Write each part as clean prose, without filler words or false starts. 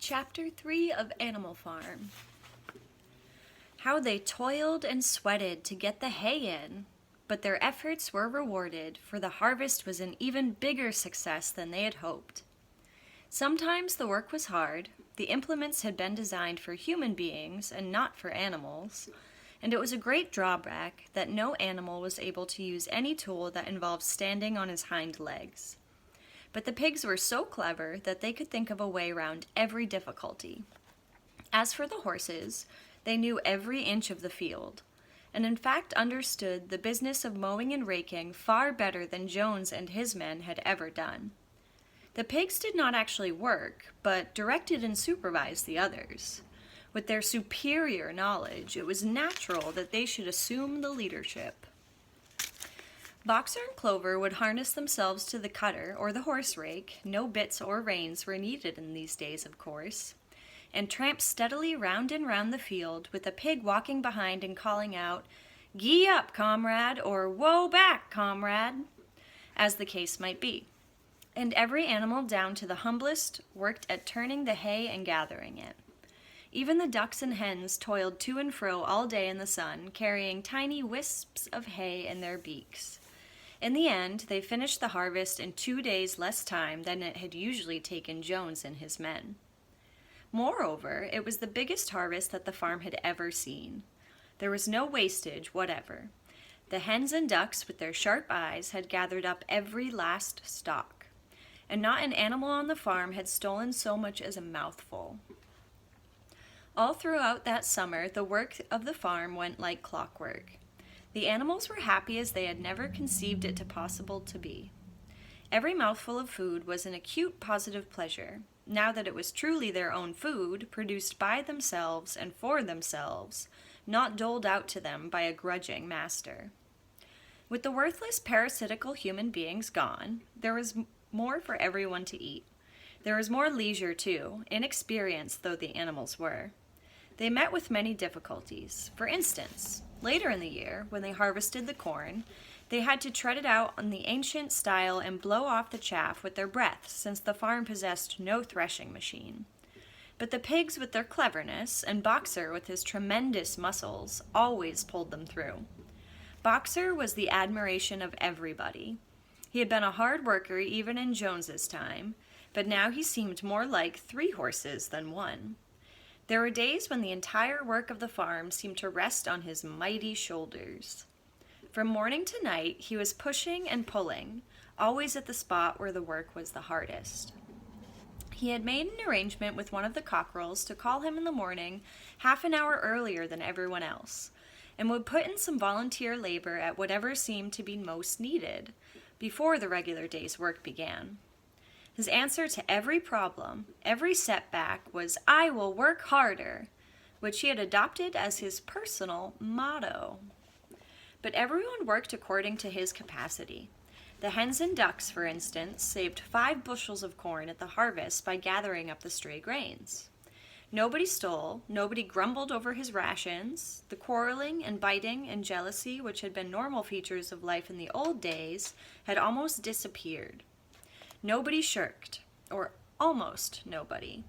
Chapter 3 of Animal Farm. How they toiled and sweated to get the hay in, but their efforts were rewarded, for the harvest was an even bigger success than they had hoped. Sometimes the work was hard, the implements had been designed for human beings and not for animals, and it was a great drawback that no animal was able to use any tool that involved standing on his hind legs. But the pigs were so clever that they could think of a way around every difficulty. As for the horses, they knew every inch of the field, and in fact understood the business of mowing and raking far better than Jones and his men had ever done. The pigs did not actually work, but directed and supervised the others. With their superior knowledge, it was natural that they should assume the leadership. Boxer and Clover would harness themselves to the cutter or the horse rake, no bits or reins were needed in these days, of course, and tramp steadily round and round the field, with a pig walking behind and calling out, "Gee up, comrade," or "Whoa back, comrade," as the case might be. And every animal down to the humblest worked at turning the hay and gathering it. Even the ducks and hens toiled to and fro all day in the sun, carrying tiny wisps of hay in their beaks. In the end, they finished the harvest in 2 days less time than it had usually taken Jones and his men. Moreover, it was the biggest harvest that the farm had ever seen. There was no wastage whatever. The hens and ducks, with their sharp eyes, had gathered up every last stalk, and not an animal on the farm had stolen so much as a mouthful. All throughout that summer, the work of the farm went like clockwork. The animals were happy as they had never conceived it possible to be. Every mouthful of food was an acute positive pleasure, now that it was truly their own food, produced by themselves and for themselves, not doled out to them by a grudging master. With the worthless parasitical human beings gone, there was more for everyone to eat. There was more leisure, too, inexperienced though the animals were. They met with many difficulties. For instance, later in the year, when they harvested the corn, they had to tread it out in the ancient style and blow off the chaff with their breath, since the farm possessed no threshing machine. But the pigs, with their cleverness, and Boxer, with his tremendous muscles, always pulled them through. Boxer was the admiration of everybody. He had been a hard worker even in Jones's time, but now he seemed more like 3 horses than 1. There were days when the entire work of the farm seemed to rest on his mighty shoulders. From morning to night, he was pushing and pulling, always at the spot where the work was the hardest. He had made an arrangement with one of the cockerels to call him in the morning half an hour earlier than everyone else, and would put in some volunteer labor at whatever seemed to be most needed, before the regular day's work began. His answer to every problem, every setback, was, "I will work harder," which he had adopted as his personal motto. But everyone worked according to his capacity. The hens and ducks, for instance, saved 5 bushels of corn at the harvest by gathering up the stray grains. Nobody stole, nobody grumbled over his rations. The quarreling and biting and jealousy, which had been normal features of life in the old days, had almost disappeared. Nobody shirked, or almost nobody.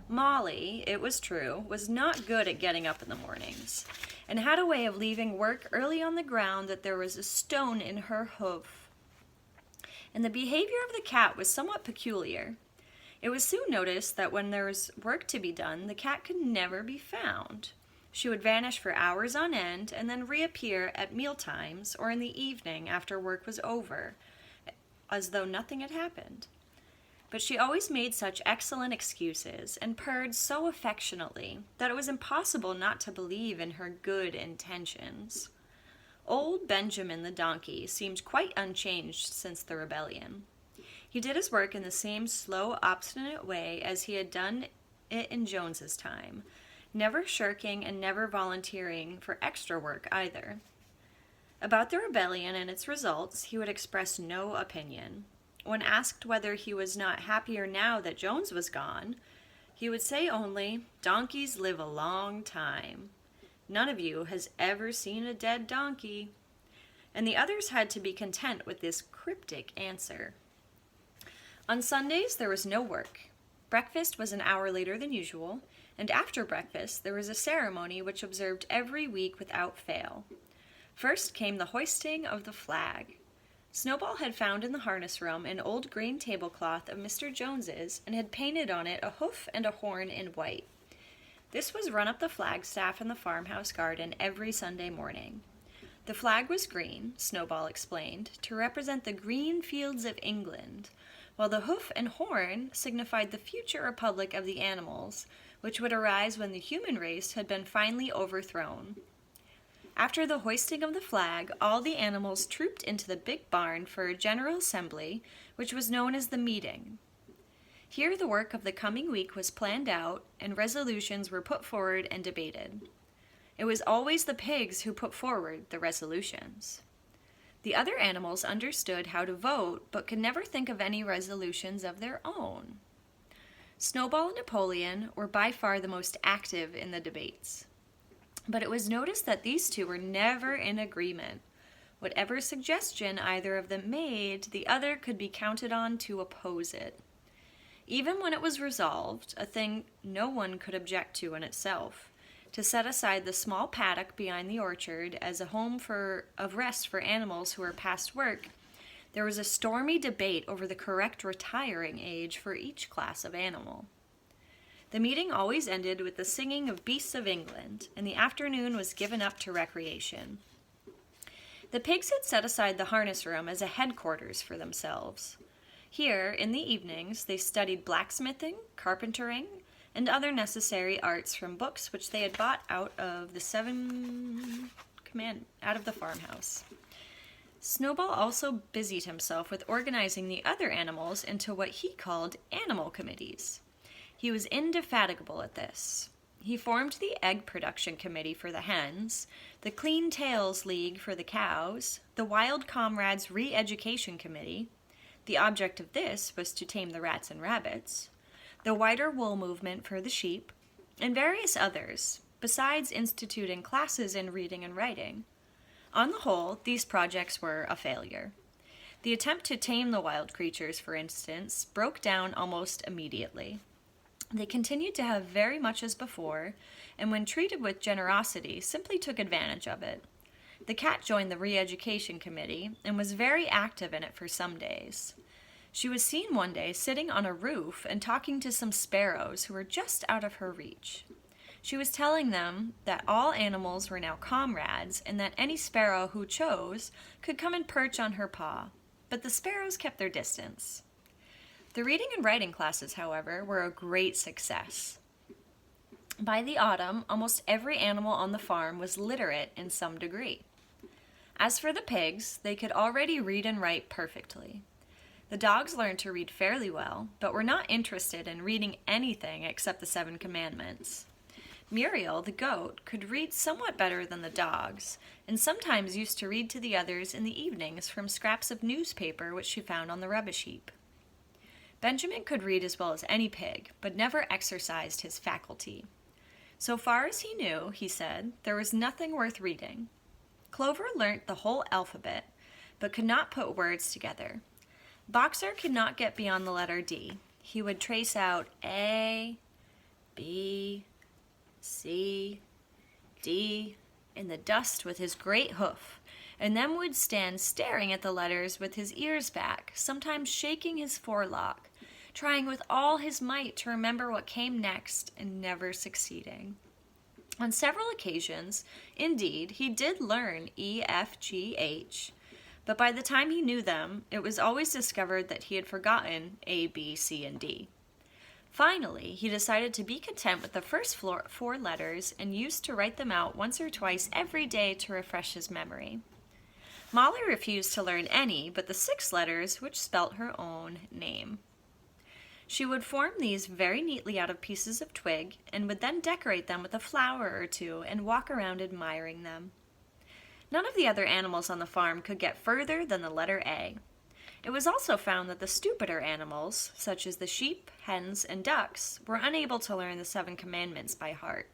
Molly, it was true, was not good at getting up in the mornings, and had a way of leaving work early on the ground that there was a stone in her hoof. And the behavior of the cat was somewhat peculiar. It was soon noticed that when there was work to be done, the cat could never be found. She would vanish for hours on end and then reappear at meal times or in the evening after work was over, as though nothing had happened. But she always made such excellent excuses and purred so affectionately that it was impossible not to believe in her good intentions. Old Benjamin the donkey seemed quite unchanged since the rebellion. He did his work in the same slow, obstinate way as he had done it in Jones's time, never shirking and never volunteering for extra work either. About the rebellion and its results, he would express no opinion. When asked whether he was not happier now that Jones was gone, he would say only, "Donkeys live a long time. None of you has ever seen a dead donkey." And the others had to be content with this cryptic answer. On Sundays there was no work. Breakfast was an hour later than usual, and after breakfast there was a ceremony which observed every week without fail. First came the hoisting of the flag. Snowball had found in the harness room an old green tablecloth of Mr. Jones's and had painted on it a hoof and a horn in white. This was run up the flagstaff in the farmhouse garden every Sunday morning. The flag was green, Snowball explained, to represent the green fields of England, while the hoof and horn signified the future republic of the animals, which would arise when the human race had been finally overthrown. After the hoisting of the flag, all the animals trooped into the big barn for a general assembly, which was known as the meeting. Here the work of the coming week was planned out, and resolutions were put forward and debated. It was always the pigs who put forward the resolutions. The other animals understood how to vote, but could never think of any resolutions of their own. Snowball and Napoleon were by far the most active in the debates. But it was noticed that these two were never in agreement. Whatever suggestion either of them made, the other could be counted on to oppose it. Even when it was resolved, a thing no one could object to in itself, to set aside the small paddock behind the orchard as a home of rest for animals who were past work, there was a stormy debate over the correct retiring age for each class of animal. The meeting always ended with the singing of Beasts of England, and the afternoon was given up to recreation. The pigs had set aside the harness room as a headquarters for themselves. Here, in the evenings, they studied blacksmithing, carpentering, and other necessary arts from books which they had bought out of the farmhouse. Snowball also busied himself with organizing the other animals into what he called animal committees. He was indefatigable at this. He formed the Egg Production Committee for the hens, the Clean Tails League for the cows, the Wild Comrades Re-Education Committee. The object of this was to tame the rats and rabbits, the Whiter Wool Movement for the sheep, and various others, besides instituting classes in reading and writing. On the whole, these projects were a failure. The attempt to tame the wild creatures, for instance, broke down almost immediately. They continued to have very much as before, and when treated with generosity, simply took advantage of it. The cat joined the Re-Education Committee and was very active in it for some days. She was seen one day sitting on a roof and talking to some sparrows who were just out of her reach. She was telling them that all animals were now comrades and that any sparrow who chose could come and perch on her paw, but the sparrows kept their distance. The reading and writing classes, however, were a great success. By the autumn, almost every animal on the farm was literate in some degree. As for the pigs, they could already read and write perfectly. The dogs learned to read fairly well, but were not interested in reading anything except the 7 Commandments. Muriel, the goat, could read somewhat better than the dogs, and sometimes used to read to the others in the evenings from scraps of newspaper which she found on the rubbish heap. Benjamin could read as well as any pig, but never exercised his faculty. So far as he knew, he said, there was nothing worth reading. Clover learnt the whole alphabet, but could not put words together. Boxer could not get beyond the letter D. He would trace out A, B, C, D in the dust with his great hoof, and then would stand staring at the letters with his ears back, sometimes shaking his forelock, trying with all his might to remember what came next and never succeeding. On several occasions, indeed, he did learn E, F, G, H, but by the time he knew them, it was always discovered that he had forgotten A, B, C, and D. Finally, he decided to be content with the first 4 letters and used to write them out once or twice every day to refresh his memory. Molly refused to learn any but the 6 letters which spelt her own name. She would form these very neatly out of pieces of twig and would then decorate them with a flower or two and walk around admiring them. None of the other animals on the farm could get further than the letter A. It was also found that the stupider animals, such as the sheep, hens, and ducks, were unable to learn the 7 Commandments by heart.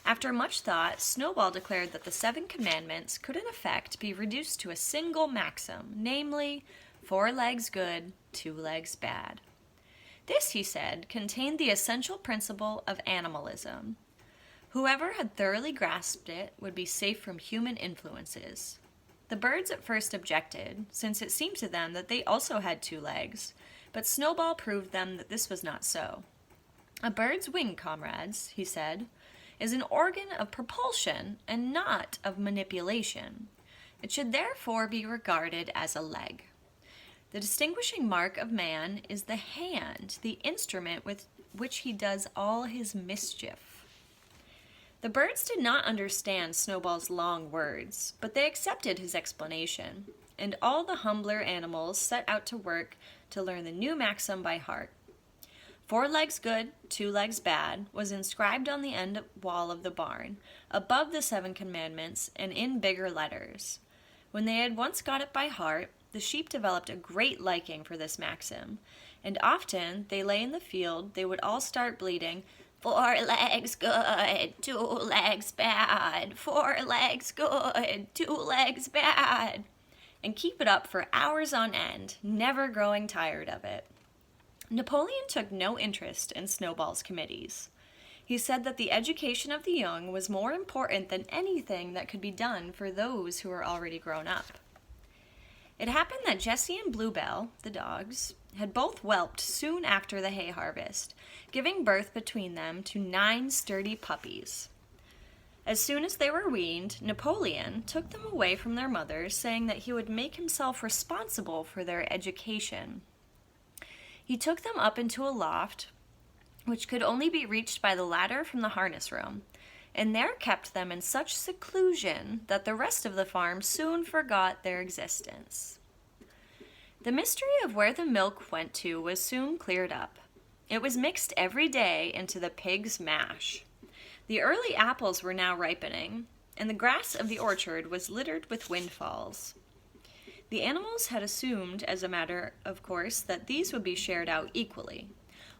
After much thought, Snowball declared that the 7 Commandments could in effect be reduced to a single maxim, namely, 4 legs good, 2 legs bad. This, he said, contained the essential principle of animalism. Whoever had thoroughly grasped it would be safe from human influences. The birds at first objected, since it seemed to them that they also had 2 legs, but Snowball proved them that this was not so. A bird's wing, comrades, he said, is an organ of propulsion and not of manipulation. It should therefore be regarded as a leg. The distinguishing mark of man is the hand, the instrument with which he does all his mischief. The birds did not understand Snowball's long words, but they accepted his explanation, and all the humbler animals set out to work to learn the new maxim by heart. 4 legs good, 2 legs bad was inscribed on the end wall of the barn, above the 7 commandments and in bigger letters. When they had once got it by heart, the sheep developed a great liking for this maxim, and often they lay in the field, they would all start bleating, 4 legs good, 2 legs bad, 4 legs good, 2 legs bad, and keep it up for hours on end, never growing tired of it. Napoleon took no interest in Snowball's committees. He said that the education of the young was more important than anything that could be done for those who were already grown up. It happened that Jessie and Bluebell, the dogs, had both whelped soon after the hay harvest, giving birth between them to 9 sturdy puppies. As soon as they were weaned, Napoleon took them away from their mothers, saying that he would make himself responsible for their education. He took them up into a loft, which could only be reached by the ladder from the harness room, and there kept them in such seclusion that the rest of the farm soon forgot their existence. The mystery of where the milk went to was soon cleared up. It was mixed every day into the pig's mash. The early apples were now ripening, and the grass of the orchard was littered with windfalls. The animals had assumed, as a matter of course, that these would be shared out equally.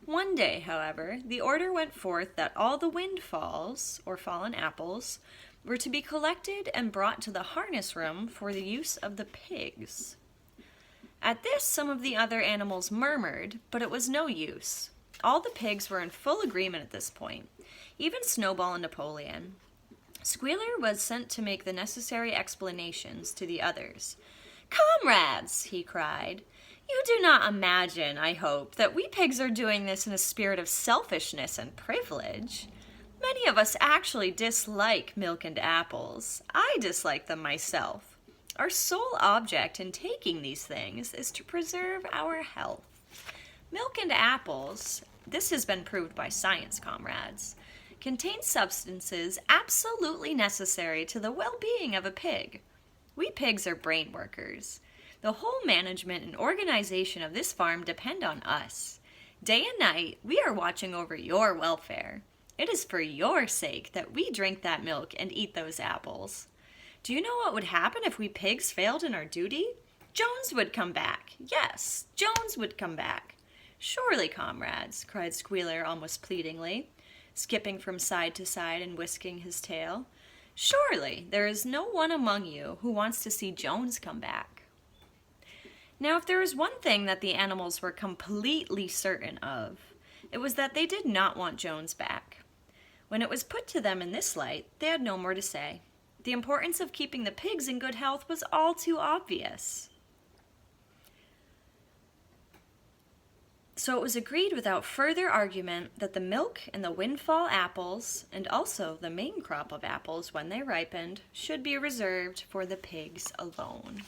One day, however, the order went forth that all the windfalls, or fallen apples, were to be collected and brought to the harness room for the use of the pigs. At this, some of the other animals murmured, but it was no use. All the pigs were in full agreement at this point, even Snowball and Napoleon. Squealer was sent to make the necessary explanations to the others. "Comrades," he cried, "you do not imagine, I hope, that we pigs are doing this in a spirit of selfishness and privilege. Many of us actually dislike milk and apples. I dislike them myself. Our sole object in taking these things is to preserve our health. Milk and apples, this has been proved by science, comrades, contain substances absolutely necessary to the well-being of a pig. We pigs are brain workers. The whole management and organization of this farm depend on us. Day and night, we are watching over your welfare. It is for your sake that we drink that milk and eat those apples. Do you know what would happen if we pigs failed in our duty? Jones would come back. Yes, Jones would come back. Surely, comrades," cried Squealer almost pleadingly, skipping from side to side and whisking his tail. "Surely there is no one among you who wants to see Jones come back." Now, if there was one thing that the animals were completely certain of, it was that they did not want Jones back. When it was put to them in this light, they had no more to say. The importance of keeping the pigs in good health was all too obvious. So it was agreed without further argument that the milk and the windfall apples, and also the main crop of apples when they ripened, should be reserved for the pigs alone.